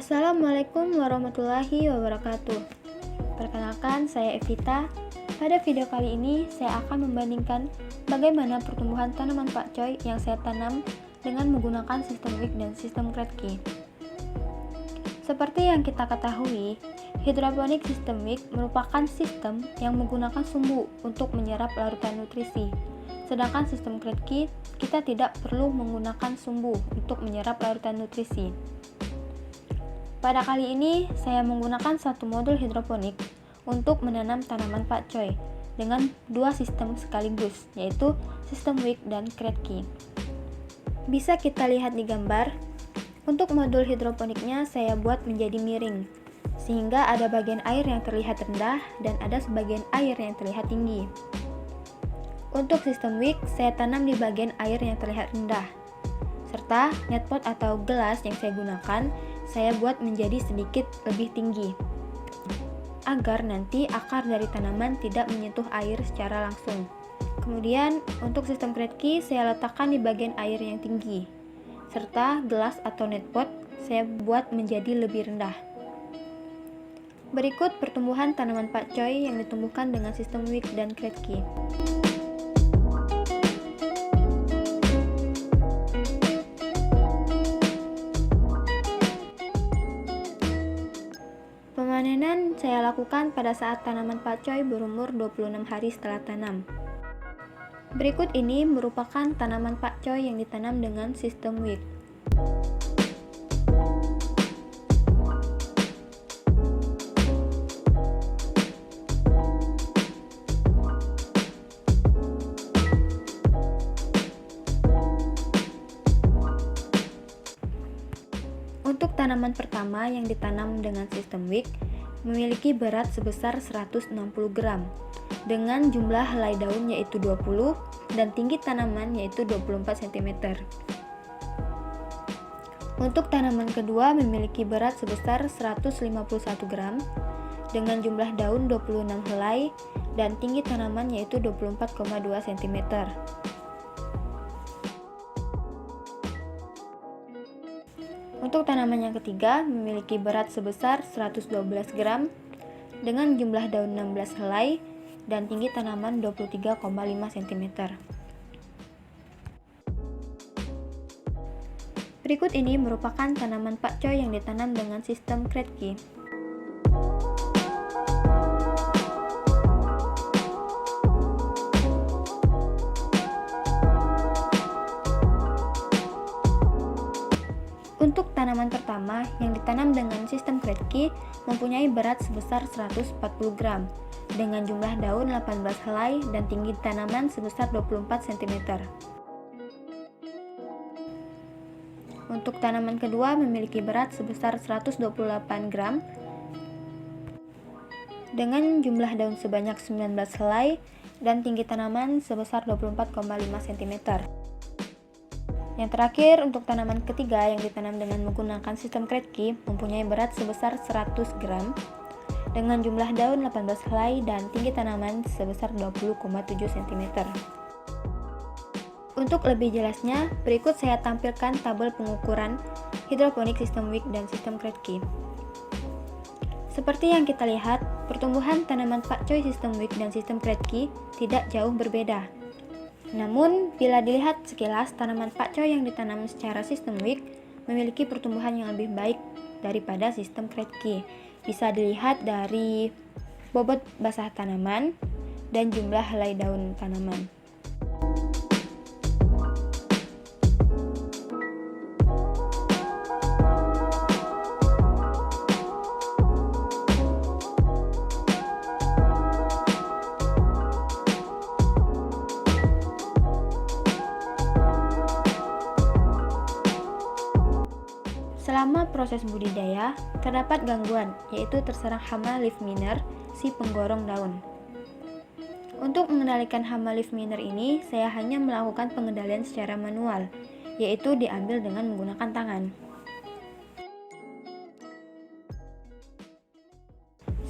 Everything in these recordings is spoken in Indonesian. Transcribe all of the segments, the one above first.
Assalamualaikum warahmatullahi wabarakatuh. Perkenalkan, saya Evita. Pada video kali ini, saya akan membandingkan bagaimana pertumbuhan tanaman pakcoy yang saya tanam dengan menggunakan sistem wick dan sistem Kratky. Seperti yang kita ketahui, hidroponik sistem wick merupakan sistem yang menggunakan sumbu untuk menyerap larutan nutrisi. Sedangkan sistem Kratky, kita tidak perlu menggunakan sumbu untuk menyerap larutan nutrisi. Pada kali ini, saya menggunakan satu modul hidroponik untuk menanam tanaman pakcoy dengan dua sistem sekaligus, yaitu sistem wick dan Kratky. Bisa kita lihat di gambar. Untuk modul hidroponiknya saya buat menjadi miring, sehingga ada bagian air yang terlihat rendah dan ada sebagian air yang terlihat tinggi. Untuk sistem wick, saya tanam di bagian air yang terlihat rendah, serta netpot atau gelas yang saya gunakan, saya buat menjadi sedikit lebih tinggi, agar nanti akar dari tanaman tidak menyentuh air secara langsung. Kemudian, untuk sistem Kratky, saya letakkan di bagian air yang tinggi, serta gelas atau netpot saya buat menjadi lebih rendah. Berikut pertumbuhan tanaman pakcoy yang ditumbuhkan dengan sistem wick dan Kratky. Pemanenan saya lakukan pada saat tanaman pakcoy berumur 26 hari setelah tanam. Berikut ini merupakan tanaman pakcoy yang ditanam dengan sistem wick. Untuk tanaman pertama yang ditanam dengan sistem wick memiliki berat sebesar 160 gram dengan jumlah helai daun yaitu 20 dan tinggi tanaman yaitu 24 cm. Untuk tanaman kedua memiliki berat sebesar 151 gram dengan jumlah daun 26 helai dan tinggi tanaman yaitu 24,2 cm. Untuk tanaman yang ketiga memiliki berat sebesar 112 gram dengan jumlah daun 16 helai dan tinggi tanaman 23,5 cm. Berikut ini merupakan tanaman pakcoy yang ditanam dengan sistem Kratky. Untuk tanaman pertama yang ditanam dengan sistem Kratky mempunyai berat sebesar 140 gram dengan jumlah daun 18 helai dan tinggi tanaman sebesar 24 cm. Untuk tanaman kedua memiliki berat sebesar 128 gram dengan jumlah daun sebanyak 19 helai dan tinggi tanaman sebesar 24,5 cm. Yang terakhir, untuk tanaman ketiga yang ditanam dengan menggunakan sistem Kratky mempunyai berat sebesar 100 gram dengan jumlah daun 18 helai dan tinggi tanaman sebesar 20,7 cm. Untuk lebih jelasnya, berikut saya tampilkan tabel pengukuran hidroponik sistem wick dan sistem Kratky. Seperti yang kita lihat, pertumbuhan tanaman pakcoy sistem wick dan sistem Kratky tidak jauh berbeda. Namun, bila dilihat sekilas, tanaman pakcoy yang ditanam secara sistem wick memiliki pertumbuhan yang lebih baik daripada sistem Kratky. Bisa dilihat dari bobot basah tanaman dan jumlah helai daun tanaman. Selama proses budidaya, terdapat gangguan, yaitu terserang hama leaf miner, si penggorong daun. Untuk mengendalikan hama leaf miner ini, saya hanya melakukan pengendalian secara manual, yaitu diambil dengan menggunakan tangan.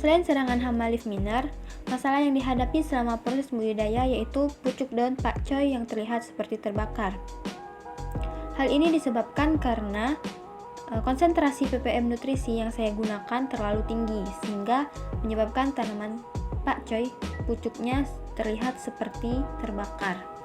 Selain serangan hama leaf miner, masalah yang dihadapi selama proses budidaya yaitu pucuk daun pakcoy yang terlihat seperti terbakar. Hal ini disebabkan karena konsentrasi ppm nutrisi yang saya gunakan terlalu tinggi sehingga menyebabkan tanaman pakcoy pucuknya terlihat seperti terbakar.